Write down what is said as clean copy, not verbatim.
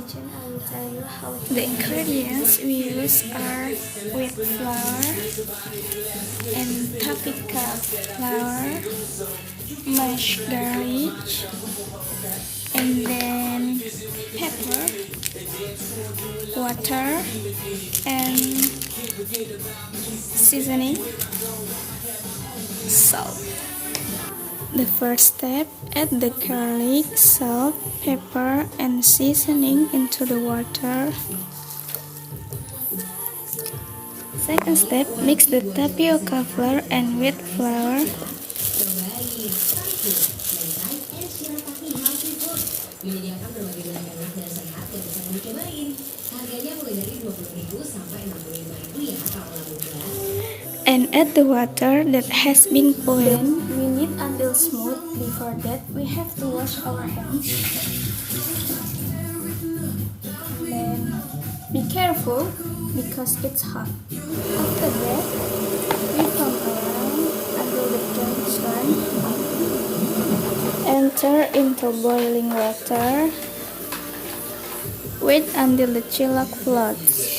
kitchen, I will tell you how to. The ingredients we use are wheat flour and tapioca flour, mashed garlic, and then pepper, water, and seasoning, salt. The first step, add the garlic, salt, pepper, and seasoning into the water. Second step, mix the tapioca flour and wheat flour. Menyediakan berbagai bahan enak dan sehat yang bisa kamu cobain. Harganya mulai dari Rp20.000 sampai Rp65.000 ya kalau muda. And add the water that has been boiled. We knead until smooth. Before that, we have to wash our hands. Then be careful because it's hot. After that, we turn around until the turn hot. Enter into boiling water. Wait until the cilok floats.